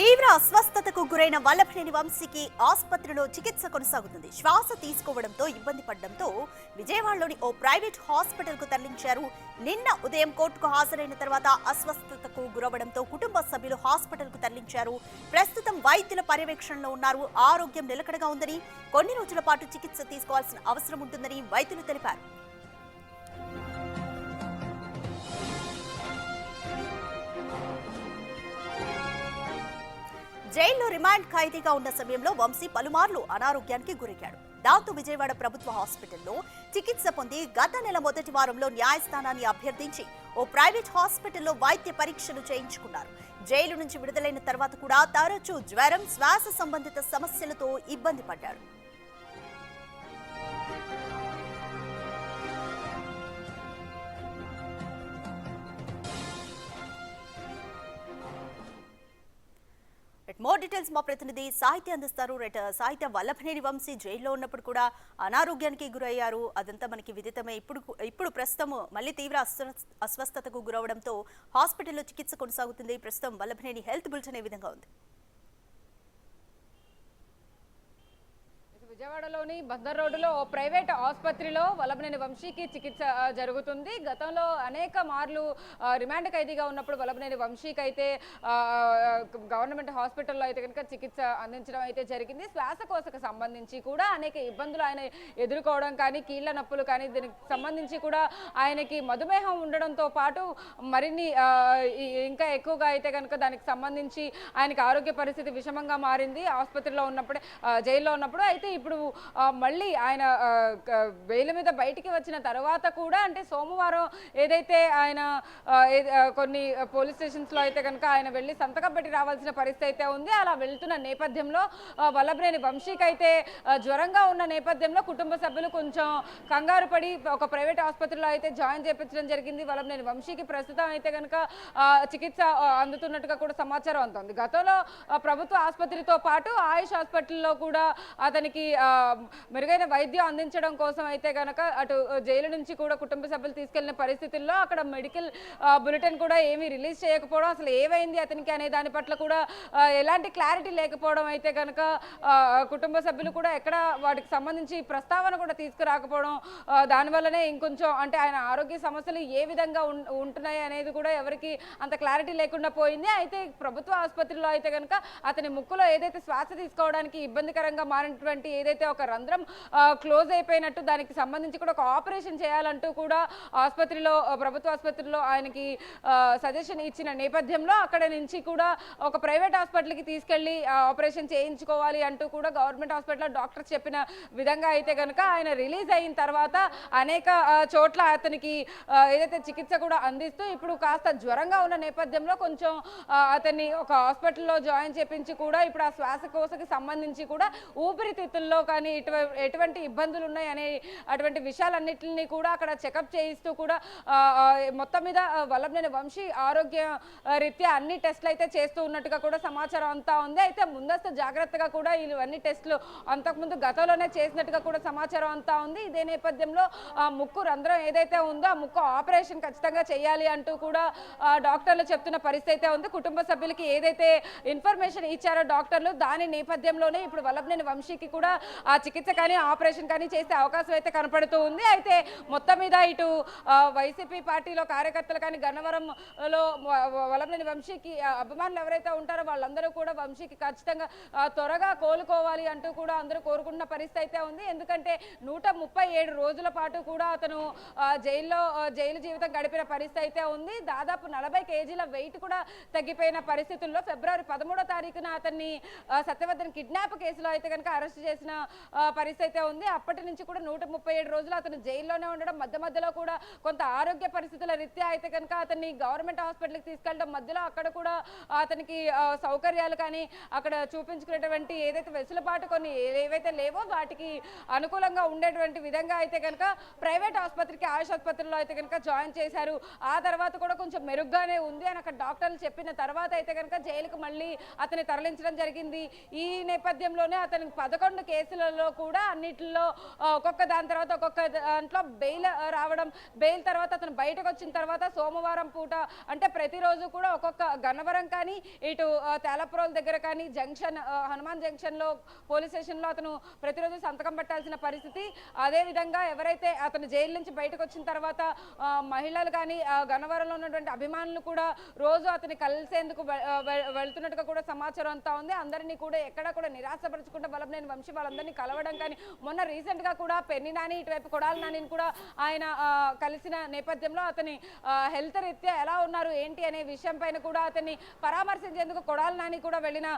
తీవ్ర అస్వస్థతకు గురైన వల్లభనేని వంశీకి ఆసుపత్రిలో చికిత్స కొనసాగుతుంది. శ్వాస తీసుకోవడంతో ఇబ్బంది పడడంతో విజయవాడలోని ఓ ప్రైవేట్ హాస్పిటల్ కు తరలించారు. నిన్న ఉదయం కోర్టుకు హాజరైన తర్వాత అస్వస్థతకు గురవడంతో కుటుంబ సభ్యులు హాస్పిటల్ కు తరలించారు. ప్రస్తుతం వైద్యుల పర్యవేక్షణలో ఉన్నారు. ఆరోగ్యం నిలకడగా ఉందని, కొన్ని రోజుల పాటు చికిత్స తీసుకోవాల్సిన అవసరం ఉంటుందని వైద్యులు తెలిపారు. జైల్లో రిమాండ్ ఖైదీగా ఉన్న సమయంలో వంశీ పలుమార్లు అనారోగ్యానికి గురయ్యాడు. దాంతో విజయవాడ ప్రభుత్వ హాస్పిటల్లో చికిత్స పొంది గత నెల మొదటి వారంలో న్యాయస్థానాన్ని అభ్యర్థించి ఓ ప్రైవేట్ హాస్పిటల్లో వైద్య పరీక్షలు చేయించుకున్నారు. జైలు నుంచి విడుదలైన తర్వాత కూడా తరచూ జ్వరం, శ్వాస సంబంధిత సమస్యలతో ఇబ్బంది పడ్డాడు. మోర్ డీటెయిల్స్ మా ప్రతినిధి సాహిత్య అందిస్తారు. సాహిత్య, వల్లభనేని వంశీ జైల్లో ఉన్నప్పుడు కూడా అనారోగ్యానికి గురయ్యారు. అదంతా మనకి విదితమే. ఇప్పుడు ప్రస్తుతం మళ్ళీ తీవ్ర అస్వస్థతకు గురవడంతో హాస్పిటల్లో చికిత్స కొనసాగుతుంది. ప్రస్తుతం వల్లభనేని హెల్త్ బులెటిన్ ఏ విధంగా ఉంది? విజయవాడలోని బందర్ రోడ్డులో ఓ ప్రైవేట్ ఆసుపత్రిలో వల్లభనేని వంశీకి చికిత్స జరుగుతుంది. గతంలో అనేక మార్లు రిమాండ్ ఖైదీగా ఉన్నప్పుడు వల్లభనేని వంశీకి అయితే గవర్నమెంట్ హాస్పిటల్లో అయితే కనుక చికిత్స అందించడం అయితే జరిగింది. శ్వాసకోశకు సంబంధించి కూడా అనేక ఇబ్బందులు ఆయన ఎదుర్కోవడం కానీ, కీళ్ల నొప్పులు కానీ, దీనికి సంబంధించి కూడా ఆయనకి మధుమేహం ఉండడంతో పాటు మరిన్ని ఇంకా ఎక్కువగా అయితే కనుక దానికి సంబంధించి ఆయనకి ఆరోగ్య పరిస్థితి విషమంగా మారింది ఆసుపత్రిలో ఉన్నప్పుడే, జైల్లో ఉన్నప్పుడు. అయితే ఇప్పుడు మళ్ళీ ఆయన బెయిల్ మీద బయటికి వచ్చిన తర్వాత కూడా, అంటే సోమవారం ఏదైతే ఆయన కొన్ని పోలీస్ స్టేషన్స్ లో అయితే కనుక ఆయన వెళ్ళి సంతకం పెట్టి రావాల్సిన పరిస్థితి అయితే ఉంది. అలా వెళ్తున్న నేపథ్యంలో వల్లభనేని వంశీకి అయితే జ్వరంగా ఉన్న నేపథ్యంలో కుటుంబ సభ్యులు కొంచెం కంగారు పడి ఒక ప్రైవేట్ ఆసుపత్రిలో అయితే జాయిన్ చేయించడం జరిగింది. వల్లభనేని వంశీకి ప్రస్తుతం అయితే కనుక చికిత్స అందుతున్నట్టుగా కూడా సమాచారం అందుతుంది. గతంలో ప్రభుత్వ ఆసుపత్రితో పాటు ఆయుష్ హాస్పిటల్లో కూడా అతనికి మెరుగైన వైద్యం అందించడం కోసం అయితే కనుక అటు జైలు నుంచి కూడా కుటుంబ సభ్యులు తీసుకెళ్లిన పరిస్థితుల్లో అక్కడ మెడికల్ బులెటిన్ కూడా ఏమీ రిలీజ్ చేయకపోవడం, అసలు ఏమైంది అతనికి అనే దాని పట్ల కూడా ఎలాంటి క్లారిటీ లేకపోవడం అయితే కనుక కుటుంబ సభ్యులు కూడా ఎక్కడ వాటికి సంబంధించి ప్రస్తావన కూడా తీసుకురాకపోవడం, దానివల్లనే ఇంకొంచెం అంటే ఆయన ఆరోగ్య సమస్యలు ఏ విధంగా ఉంటున్నాయి అనేది కూడా ఎవరికి అంత క్లారిటీ లేకుండా పోయింది. అయితే ప్రభుత్వ ఆసుపత్రిలో అయితే కనుక అతని ముక్కులో ఏదైతే శ్వాస తీసుకోవడానికి ఇబ్బందికరంగా మారినటువంటి ఏదైతే ఒక రంధ్రం క్లోజ్ అయిపోయినట్టు, దానికి సంబంధించి కూడా ఒక ఆపరేషన్ చేయాలంటూ కూడా ఆసుపత్రిలో, ప్రభుత్వ ఆసుపత్రిలో ఆయనకి సజెషన్ ఇచ్చిన నేపథ్యంలో అక్కడ నుంచి కూడా ఒక ప్రైవేట్ హాస్పిటల్కి తీసుకెళ్లి ఆపరేషన్ చేయించుకోవాలి అంటూ కూడా గవర్నమెంట్ హాస్పిటల్లో డాక్టర్స్ చెప్పిన విధంగా అయితే కనుక ఆయన రిలీజ్ అయిన తర్వాత అనేక చోట్ల అతనికి ఏదైతే చికిత్స కూడా అందిస్తూ ఇప్పుడు కాస్త జ్వరంగా ఉన్న నేపథ్యంలో కొంచెం అతన్ని ఒక హాస్పిటల్లో జాయిన్ చేపించి కూడా ఇప్పుడు ఆ శ్వాసకోశకి సంబంధించి కూడా ఊపిరితిత్తుల్లో కానీ ఎటువంటి ఇబ్బందులు ఉన్నాయి అనే అటువంటి విషయాలన్నింటినీ కూడా అక్కడ చెకప్ చేయిస్తూ కూడా మొత్తం మీద వల్లభనేని వంశీ ఆరోగ్య రీత్యా అన్ని టెస్టులు అయితే చేస్తూ ఉన్నట్టుగా కూడా సమాచారం అంతా ఉంది. అయితే ముందస్తు జాగ్రత్తగా కూడా ఇవన్నీ టెస్టులు అంతకుముందు గతంలోనే చేసినట్టుగా కూడా సమాచారం అంతా ఉంది. ఇదే నేపథ్యంలో ముక్కు రంధ్రం ఏదైతే ఉందో ఆ ముక్కు ఆపరేషన్ ఖచ్చితంగా చేయాలి అంటూ కూడా డాక్టర్లు చెప్తున్న పరిస్థితి అయితే ఉంది. కుటుంబ సభ్యులకి ఏదైతే ఇన్ఫర్మేషన్ ఇచ్చారో డాక్టర్లు, దాని నేపథ్యంలోనే ఇప్పుడు వల్లభనేని వంశీకి కూడా ఆ చికిత్స కానీ ఆపరేషన్ కానీ చేసే అవకాశం అయితే కనపడుతూ ఉంది. అయితే మొత్తం మీద ఇటు వైసీపీ పార్టీలో కార్యకర్తలు కానీ, గన్నవరంలో వల్లభనేని వంశీకి అభిమానులు ఎవరైతే ఉంటారో వాళ్ళందరూ కూడా వంశీకి ఖచ్చితంగా త్వరగా కోలుకోవాలి అంటూ కూడా అందరూ కోరుకుంటున్న పరిస్థితి అయితే ఉంది. ఎందుకంటే 137 రోజుల పాటు కూడా అతను జైలు జీవితం గడిపిన పరిస్థితి అయితే ఉంది. దాదాపు 40 కేజీల వెయిట్ కూడా తగ్గిపోయిన పరిస్థితుల్లో ఫిబ్రవరి 13వ తారీఖున అతన్ని సత్యవర్ధన్ కిడ్నాప్ కేసులో అయితే కనుక అరెస్ట్ చేసిన పరిస్థితి అయితే ఉంది. అప్పటి నుంచి కూడా 137 రోజులు అతను జైల్లోనే ఉండడం, మధ్య మధ్యలో కూడా కొంత ఆరోగ్య పరిస్థితుల రీత్యా అయితే కనుక అతన్ని గవర్నమెంట్ హాస్పిటల్కి తీసుకెళ్ళడం, మధ్యలో అక్కడ కూడా అతనికి సౌకర్యాలు కానీ అక్కడ చూపించుకునేటువంటి ఏదైతే వెసులుబాటు కొన్ని ఏవైతే లేవో వాటికి అనుకూలంగా ఉండేటువంటి విధంగా అయితే కనుక ప్రైవేట్ ఆసుపత్రికి, ఆయుష్ ఆసుపత్రిలో అయితే కనుక జాయిన్ చేశారు. ఆ తర్వాత కూడా కొంచెం మెరుగ్గానే ఉంది అని అక్కడ డాక్టర్లు చెప్పిన తర్వాత అయితే కనుక జైలుకు మళ్ళీ అతన్ని తరలించడం జరిగింది. ఈ నేపథ్యంలోనే అతనికి 11 కేసులు కేసులలో కూడా అన్నిటిలో ఒక్కొక్క దాని తర్వాత ఒక్కొక్క దాంట్లో బెయిల్ రావడం, బెయిల్ తర్వాత అతను బయటకు వచ్చిన తర్వాత సోమవారం పూట అంటే ప్రతిరోజు కూడా ఒక్కొక్క గన్నవరం కానీ ఇటు తేలప్రోల్ దగ్గర కానీ జంక్షన్ హనుమాన్ జంక్షన్లో పోలీస్ స్టేషన్లో అతను ప్రతిరోజు సంతకం పెట్టాల్సిన పరిస్థితి. అదేవిధంగా ఎవరైతే అతను జైలు నుంచి బయటకు వచ్చిన తర్వాత మహిళలు కానీ గన్నవరంలో ఉన్నటువంటి అభిమానులు కూడా రోజు అతన్ని కలిసేందుకు వెళ్తున్నట్టుగా కూడా సమాచారం అంతా ఉంది. అందరినీ కూడా ఎక్కడ కూడా నిరాశపరచకుండా వల్లభనేని వంశీ వాళ్ళందరినీ కలవడం కానీ మొన్న రీసెంట్ గా కూడా పెన్ని నాని ఇటువైపు కొడాలి నానిని కూడా ఆయన కలిసిన నేపథ్యంలో అతని హెల్త్ రీత్యా ఎలా ఉన్నారు ఏంటి అనే విషయం పైన కూడా అతన్ని పరామర్శించేందుకు కొడాలి నాని కూడా వెళ్ళిన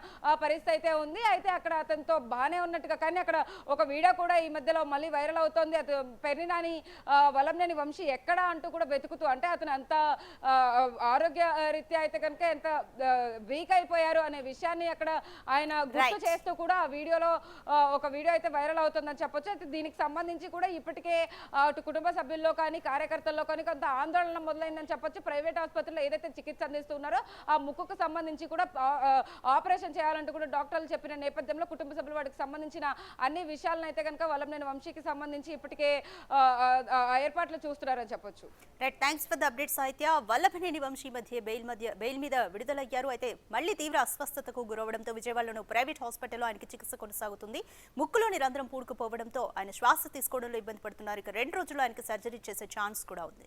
పరిస్థితి అయితే ఉంది. అయితే అక్కడ అతనితో బాగానే ఉన్నట్టుగా కానీ అక్కడ ఒక వీడియో కూడా ఈ మధ్యలో మళ్ళీ వైరల్ అవుతోంది. అతను పెన్ని నాని వల్లభనేని వంశీ ఎక్కడ అంటూ కూడా వెతుకుతూ అంటే అతను అంత ఆరోగ్య రీత్యా అయితే కనుక ఎంత వీక్ అయిపోయారు అనే విషయాన్ని అక్కడ ఆయన గుర్తు చేస్తూ కూడా ఆ వీడియోలో ఒక వీడియో అయితే వైరల్ అవుతుందని చెప్పొచ్చు. అయితే దీనికి సంబంధించి కూడా ఇప్పటికే అటు కుటుంబ సభ్యుల్లో కానీ కార్యకర్తల్లో కానీ కొంత ఆందోళన మొదలైందని చెప్పొచ్చు. ప్రైవేట్ ఆసుపత్రిలో ఏదైతే చికిత్స అందిస్తున్నారో ఆ ముక్కుకు సంబంధించి కూడా ఆపరేషన్ చేయాలంటూ కూడా డాక్టర్లు చెప్పిన నేపథ్యంలో కుటుంబ సభ్యులు వాటికి సంబంధించిన అన్ని విషయాలను అయితే కనుక వల్లభనేని వంశీకి సంబంధించి ఇప్పటికే ఏర్పాట్లు చూస్తున్నారని చెప్పొచ్చు. Right, thanks for the update సాహిత్య. వల్లభనేని వంశీ బెయిల్ మీద విడుదలయ్యారు. అయితే మళ్ళీ తీవ్ర అస్వస్థతకు గురవడంతో విజయవాడలోని ప్రైవేట్ హాస్పిటల్లో ఆయనకి చికిత్స కొనసాగుతుంది. ముక్కులోని రంధ్రం పూడుకుపోవడంతో ఆయన శ్వాస తీసుకోవడంలో ఇబ్బంది పడుతున్నారు. ఇక 2 రోజుల్లో ఆయనకి సర్జరీ చేసే ఛాన్స్ కూడా ఉంది.